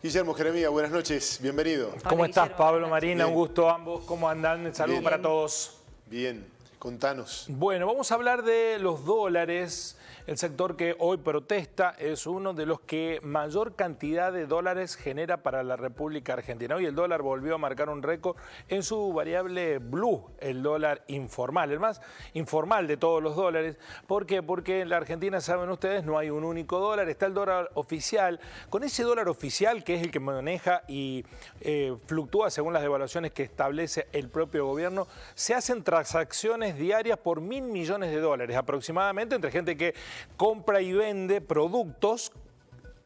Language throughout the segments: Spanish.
Guillermo Jeremía, buenas noches, bienvenido. ¿Cómo estás, Guillermo, Pablo, Marina? Bien. Un gusto a ambos. ¿Cómo andan? Saludos Bien. para todos. Bien, contanos. Bueno, vamos a hablar de los dólares. El sector que hoy protesta es uno de los que mayor cantidad de dólares genera para la República Argentina. Hoy el dólar volvió a marcar un récord en su variable blue, el dólar informal, el más informal de todos los dólares. ¿Por qué? Porque en la Argentina, saben ustedes, no hay un único dólar, está el dólar oficial. Con ese dólar oficial, que es el que maneja y fluctúa según las devaluaciones que establece el propio gobierno, se hacen transacciones diarias por 1.000 millones de dólares aproximadamente entre gente que compra y vende productos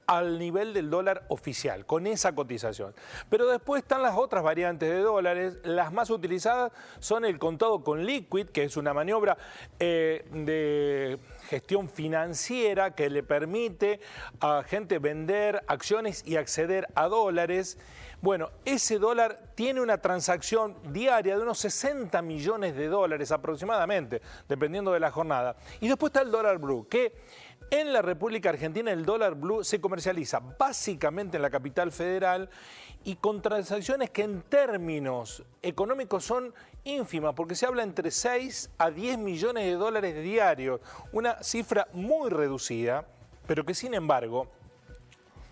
al nivel del dólar oficial, con esa cotización. Pero después están las otras variantes de dólares. Las más utilizadas son el contado con liquid, que es una maniobra de gestión financiera que le permite a gente vender acciones y acceder a dólares. Bueno, ese dólar tiene una transacción diaria de unos 60 millones de dólares aproximadamente, dependiendo de la jornada. Y después está el dólar blue, que en la República Argentina el dólar blue se comercializa básicamente en la capital federal y con transacciones que en términos económicos son ínfimas, porque se habla entre 6 a 10 millones de dólares diarios, una cifra muy reducida, pero que sin embargo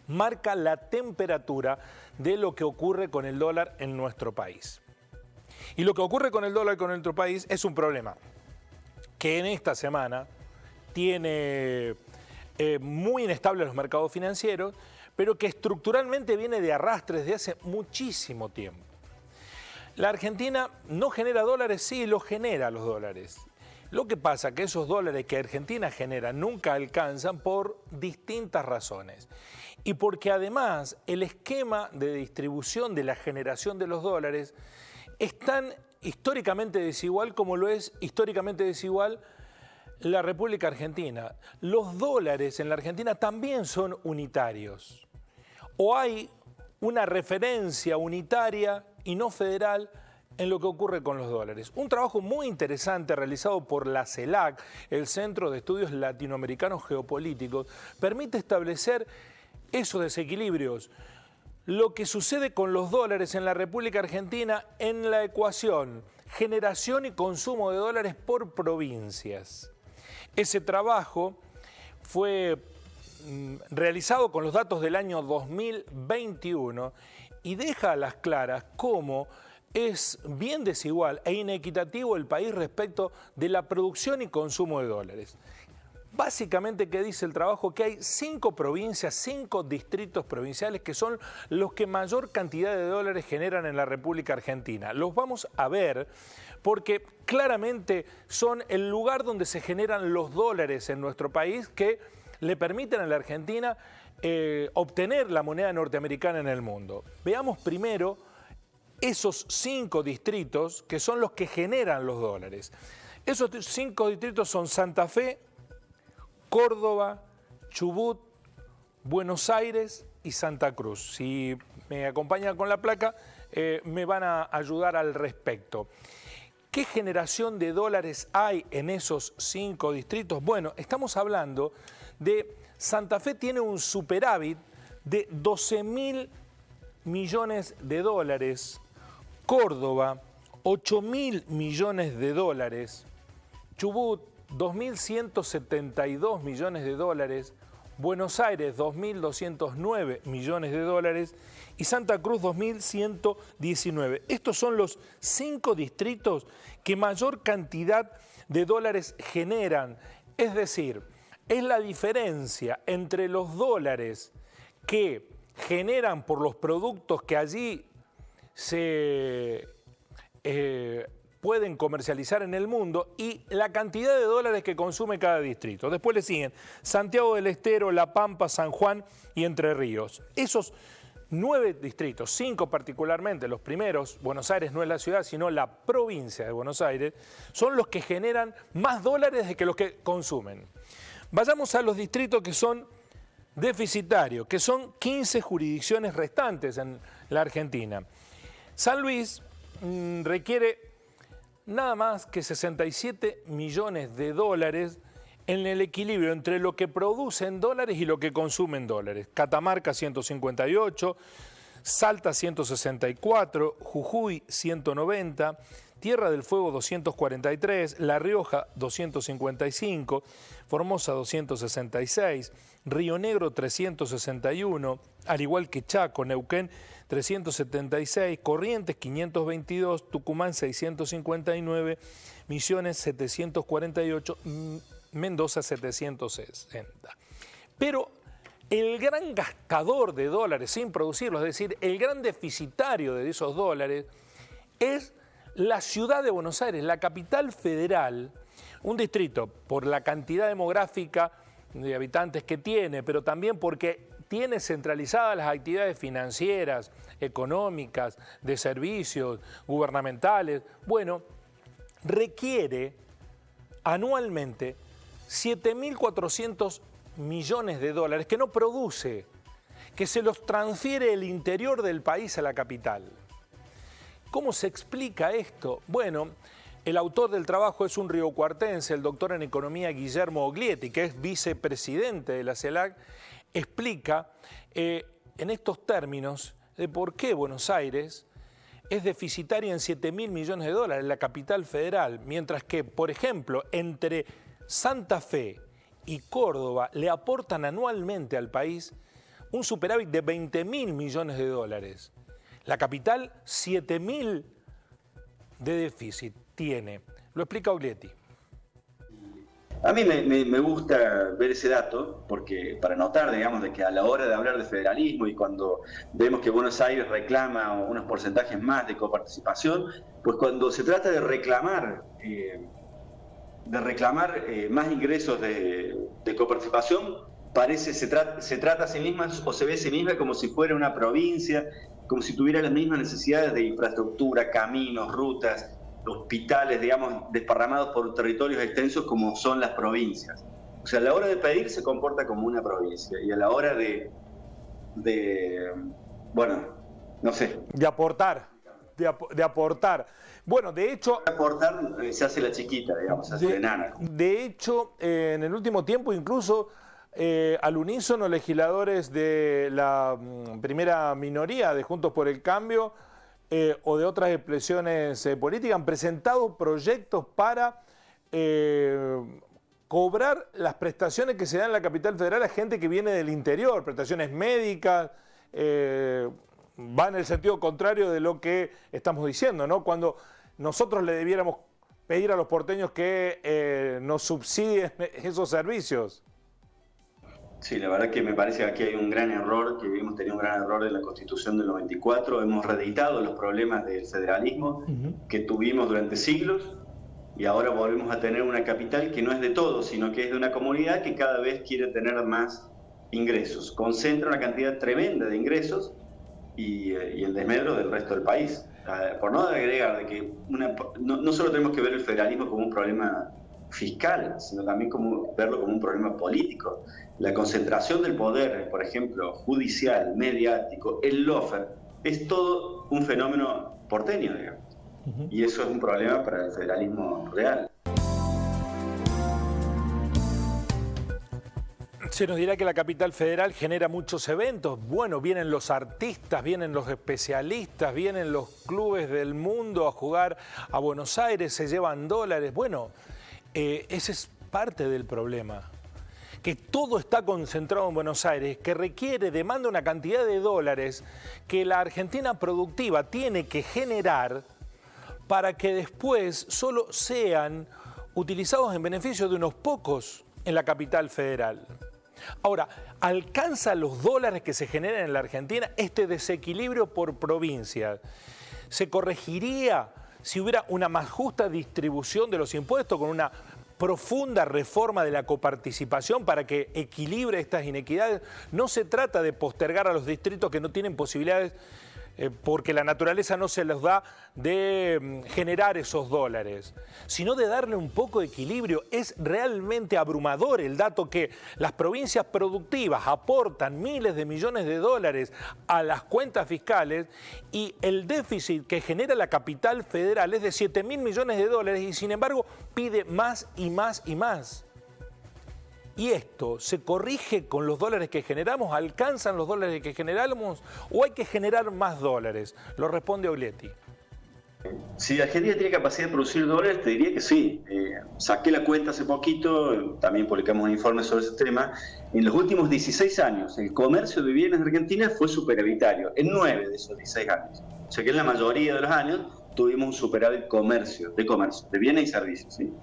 marca la temperatura de lo que ocurre con el dólar en nuestro país. Y lo que ocurre con el dólar en nuestro país es un problema que en esta semana tiene muy inestables los mercados financieros, pero que estructuralmente viene de arrastre desde hace muchísimo tiempo. La Argentina no genera dólares, sí, los genera los dólares. Lo que pasa es que esos dólares que Argentina genera nunca alcanzan por distintas razones. Y porque además el esquema de distribución de la generación de los dólares es tan históricamente desigual como lo es históricamente desigual la República Argentina. Los dólares en la Argentina también son unitarios. O hay una referencia unitaria y no federal en lo que ocurre con los dólares. Un trabajo muy interesante realizado por la CELAC, el Centro de Estudios Latinoamericanos Geopolíticos, permite establecer esos desequilibrios. Lo que sucede con los dólares en la República Argentina en la ecuación generación y consumo de dólares por provincias. Ese trabajo fue realizado con los datos del año 2021 y deja a las claras cómo es bien desigual e inequitativo el país respecto de la producción y consumo de dólares. Básicamente, ¿qué dice el trabajo? Que hay 5 provincias, 5 distritos provinciales que son los que mayor cantidad de dólares generan en la República Argentina. Los vamos a ver porque claramente son el lugar donde se generan los dólares en nuestro país que le permiten a la Argentina obtener la moneda norteamericana en el mundo. Veamos primero esos 5 distritos que son los que generan los dólares. Esos 5 distritos son Santa Fe, Córdoba, Chubut, Buenos Aires y Santa Cruz. Si me acompañan con la placa, me van a ayudar al respecto. ¿Qué generación de dólares hay en esos 5 distritos? Bueno, estamos hablando de Santa Fe tiene un superávit de 12.000 millones de dólares, Córdoba 8.000 millones de dólares, Chubut 2.172 millones de dólares, Buenos Aires 2.209 millones de dólares y Santa Cruz 2.119. Estos son los 5 distritos que mayor cantidad de dólares generan. Es decir, es la diferencia entre los dólares que generan por los productos que allí se pueden comercializar en el mundo y la cantidad de dólares que consume cada distrito. Después le siguen Santiago del Estero, La Pampa, San Juan y Entre Ríos. Esos 9 distritos, 5 particularmente, los primeros, Buenos Aires no es la ciudad, sino la provincia de Buenos Aires, son los que generan más dólares de que los que consumen. Vayamos a los distritos que son deficitarios, que son 15 jurisdicciones restantes en la Argentina. San Luis requiere nada más que 67 millones de dólares en el equilibrio entre lo que produce en dólares y lo que consume en dólares. Catamarca 158, Salta 164, Jujuy 190, Tierra del Fuego 243, La Rioja 255, Formosa 266, Río Negro 361, al igual que Chaco, Neuquén 376, Corrientes 522, Tucumán 659, Misiones 748, Mendoza 760. Pero el gran gastador de dólares sin producirlos, es decir, el gran deficitario de esos dólares, es la ciudad de Buenos Aires, la capital federal, un distrito por la cantidad demográfica de habitantes que tiene, pero también porque tiene centralizadas las actividades financieras, económicas, de servicios, gubernamentales. Bueno, requiere anualmente 7.400 millones de dólares que no produce, que se los transfiere el interior del país a la capital. ¿Cómo se explica esto? Bueno, el autor del trabajo es un riocuartense, el doctor en economía Guillermo Oglietti, que es vicepresidente de la CELAC, explica en estos términos de por qué Buenos Aires es deficitaria en 7.000 millones de dólares, la capital federal, mientras que, por ejemplo, entre Santa Fe y Córdoba le aportan anualmente al país un superávit de 20.000 millones de dólares. La capital, 7.000 de déficit tiene. Lo explica Oglietti. A mí me gusta ver ese dato, porque para notar, digamos, de que a la hora de hablar de federalismo y cuando vemos que Buenos Aires reclama unos porcentajes más de coparticipación, pues cuando se trata de reclamar más ingresos de coparticipación, se trata a sí misma o se ve a sí misma como si fuera una provincia, como si tuviera las mismas necesidades de infraestructura, caminos, rutas, hospitales, digamos, desparramados por territorios extensos como son las provincias. O sea, a la hora de pedir se comporta como una provincia y a la hora de aportar. Bueno, de hecho... Aportar se hace la chiquita, digamos, se hace la enana. De hecho, en el último tiempo incluso al unísono legisladores de la primera minoría de Juntos por el Cambio o de otras expresiones políticas han presentado proyectos para cobrar las prestaciones que se dan en la capital federal a gente que viene del interior, prestaciones médicas, va en el sentido contrario de lo que estamos diciendo, ¿no? Cuando nosotros le debiéramos pedir a los porteños que nos subsidien esos servicios. Sí, la verdad que me parece que aquí hay un gran error, que hemos tenido un gran error en la Constitución del 94, hemos reeditado los problemas del federalismo que tuvimos durante siglos y ahora volvemos a tener una capital que no es de todos, sino que es de una comunidad que cada vez quiere tener más ingresos, concentra una cantidad tremenda de ingresos y el desmedro del resto del país. Por no agregar de que no solo tenemos que ver el federalismo como un problema fiscal, sino también verlo como un problema político. La concentración del poder, por ejemplo, judicial, mediático, el lawfare, es todo un fenómeno porteño, digamos. Y eso es un problema para el federalismo real. Se nos dirá que la capital federal genera muchos eventos. Bueno, vienen los artistas, vienen los especialistas, vienen los clubes del mundo a jugar a Buenos Aires, se llevan dólares. Bueno, ese es parte del problema. Que todo está concentrado en Buenos Aires, que demanda una cantidad de dólares que la Argentina productiva tiene que generar para que después solo sean utilizados en beneficio de unos pocos en la capital federal. Ahora, ¿alcanza los dólares que se generan en la Argentina este desequilibrio por provincias? ¿Se corregiría si hubiera una más justa distribución de los impuestos con una profunda reforma de la coparticipación para que equilibre estas inequidades? No se trata de postergar a los distritos que no tienen posibilidades porque la naturaleza no se los da de generar esos dólares, sino de darle un poco de equilibrio. Es realmente abrumador el dato que las provincias productivas aportan miles de millones de dólares a las cuentas fiscales y el déficit que genera la capital federal es de 7.000 millones de dólares y sin embargo pide más y más y más. ¿Y esto se corrige con los dólares que generamos? ¿Alcanzan los dólares que generamos? ¿O hay que generar más dólares? Lo responde Oglietti. Si Argentina tiene capacidad de producir dólares, te diría que sí. Saqué la cuenta hace poquito, también publicamos un informe sobre ese tema. En los últimos 16 años, el comercio de bienes de Argentina fue superavitario, en 9 de esos 16 años. O sea que en la mayoría de los años tuvimos un superávit de bienes y servicios, ¿sí?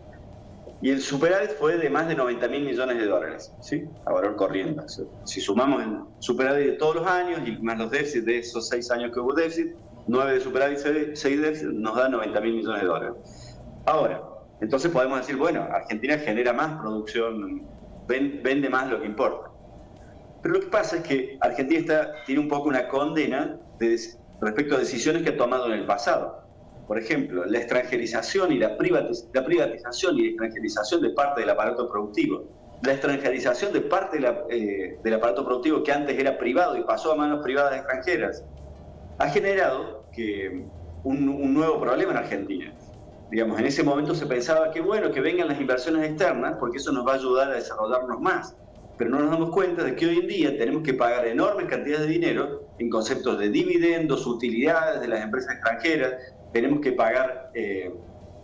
Y el superávit fue de más de 90.000 millones de dólares, ¿sí? A valor corriente. Si sumamos el superávit de todos los años y más los déficits de esos 6 años que hubo déficit, 9 de superávit, 6 de déficit, nos da 90.000 millones de dólares. Ahora, entonces podemos decir, bueno, Argentina genera más producción, vende más lo que importa. Pero lo que pasa es que Argentina tiene un poco una condena respecto a decisiones que ha tomado en el pasado. Por ejemplo, la extranjerización y la privatización y la extranjerización de parte del aparato productivo. La extranjerización de parte del aparato productivo que antes era privado y pasó a manos privadas extranjeras, ha generado un nuevo problema en Argentina. Digamos, en ese momento se pensaba que bueno, que vengan las inversiones externas porque eso nos va a ayudar a desarrollarnos más. Pero no nos damos cuenta de que hoy en día tenemos que pagar enormes cantidades de dinero en conceptos de dividendos, utilidades de las empresas extranjeras, tenemos que pagar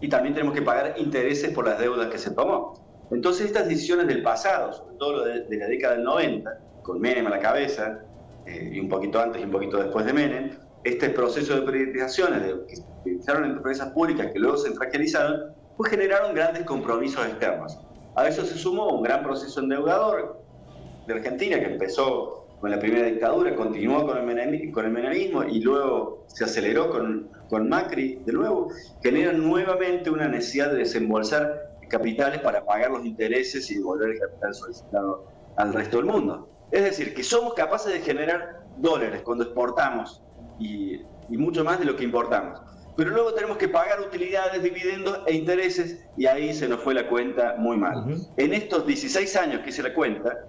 y también tenemos que pagar intereses por las deudas que se tomó. Entonces estas decisiones del pasado, sobre todo de la década del 90, con Menem a la cabeza, y un poquito antes y un poquito después de Menem, este proceso de privatizaciones que se privatizaron en empresas públicas que luego se extranjerizaron, pues generaron grandes compromisos externos. A eso se sumó un gran proceso endeudador de Argentina que empezó con la primera dictadura, continuó con el menemismo y luego se aceleró con Macri de nuevo, generan nuevamente una necesidad de desembolsar capitales para pagar los intereses y devolver el capital solicitado al resto del mundo. Es decir, que somos capaces de generar dólares cuando exportamos y mucho más de lo que importamos. Pero luego tenemos que pagar utilidades, dividendos e intereses y ahí se nos fue la cuenta muy mal. En estos 16 años que hice la cuenta,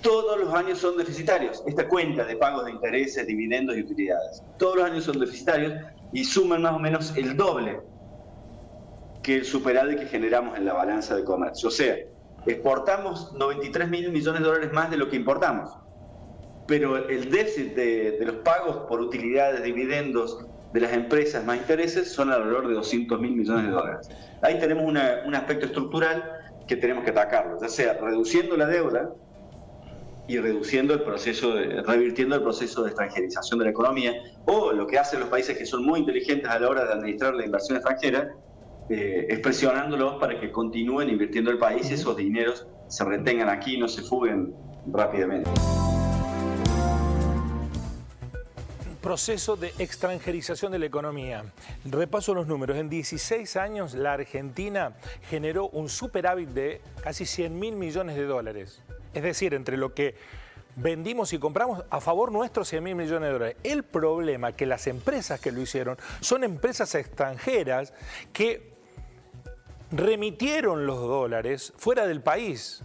todos los años son deficitarios. Esta cuenta de pagos de intereses, dividendos y utilidades. Todos los años son deficitarios y suman más o menos el doble que el superávit que generamos en la balanza de comercio. O sea, exportamos 93.000 millones de dólares más de lo que importamos. Pero el déficit de los pagos por utilidades, dividendos de las empresas más intereses son alrededor de 200.000 millones de dólares. Ahí tenemos un aspecto estructural que tenemos que atacarlo, ya sea reduciendo la deuda y revirtiendo el proceso de extranjerización de la economía, o lo que hacen los países que son muy inteligentes a la hora de administrar la inversión extranjera, es presionándolos para que continúen invirtiendo el país y esos dineros se retengan aquí y no se fuguen rápidamente. Proceso de extranjerización de la economía. Repaso los números. En 16 años la Argentina generó un superávit de casi 100.000 millones de dólares. Es decir, entre lo que vendimos y compramos, a favor nuestro 100.000 millones de dólares. El problema es que las empresas que lo hicieron son empresas extranjeras que remitieron los dólares fuera del país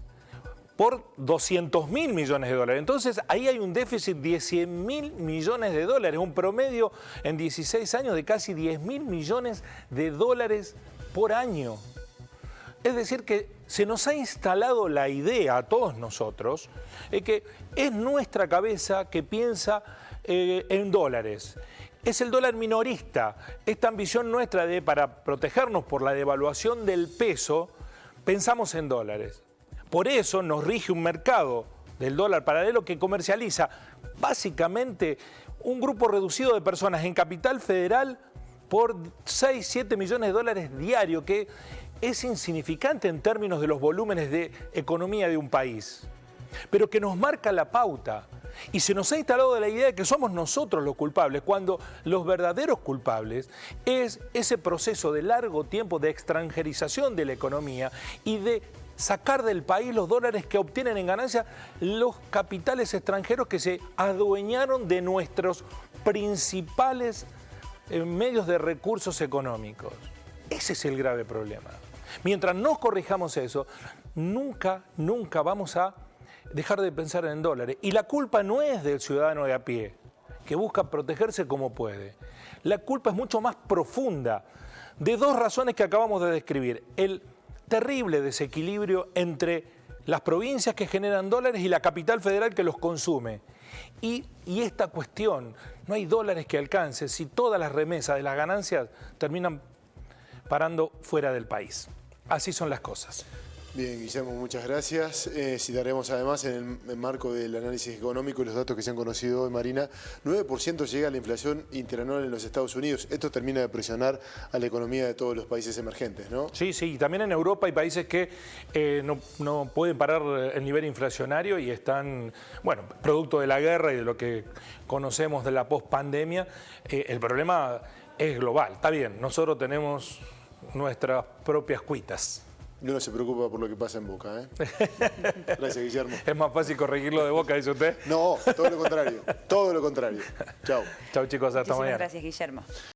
por 200.000 millones de dólares. Entonces, ahí hay un déficit de 100.000 millones de dólares, un promedio en 16 años de casi 10.000 millones de dólares por año. Es decir, que se nos ha instalado la idea a todos nosotros de que es nuestra cabeza que piensa en dólares. Es el dólar minorista, esta ambición nuestra de, para protegernos por la devaluación del peso, pensamos en dólares. Por eso nos rige un mercado del dólar paralelo que comercializa básicamente un grupo reducido de personas en Capital Federal por 6, 7 millones de dólares diarios, que es insignificante en términos de los volúmenes de economía de un país, pero que nos marca la pauta. Y se nos ha instalado la idea de que somos nosotros los culpables, cuando los verdaderos culpables es ese proceso de largo tiempo de extranjerización de la economía y de sacar del país los dólares que obtienen en ganancia los capitales extranjeros que se adueñaron de nuestros principales medios de recursos económicos. Ese es el grave problema. Mientras no corrijamos eso, nunca vamos a dejar de pensar en dólares. Y la culpa no es del ciudadano de a pie, que busca protegerse como puede. La culpa es mucho más profunda, de dos razones que acabamos de describir. El terrible desequilibrio entre las provincias que generan dólares y la capital federal que los consume. Y esta cuestión, no hay dólares que alcance si todas las remesas de las ganancias terminan parando fuera del país. Así son las cosas. Bien, Guillermo, muchas gracias. Citaremos además en el marco del análisis económico y los datos que se han conocido hoy, Marina, 9% llega la inflación interanual en los Estados Unidos. Esto termina de presionar a la economía de todos los países emergentes, ¿no? Sí, sí, y también en Europa hay países que no pueden parar el nivel inflacionario y están, bueno, producto de la guerra y de lo que conocemos de la pospandemia, el problema es global. Está bien, nosotros tenemos nuestras propias cuitas. Y uno se preocupa por lo que pasa en Boca, ¿eh? Gracias, Guillermo. Es más fácil corregirlo de Boca, dice usted. No, todo lo contrario. Todo lo contrario. Chao. Chao, chicos, hasta Muchísimas mañana. gracias, Guillermo.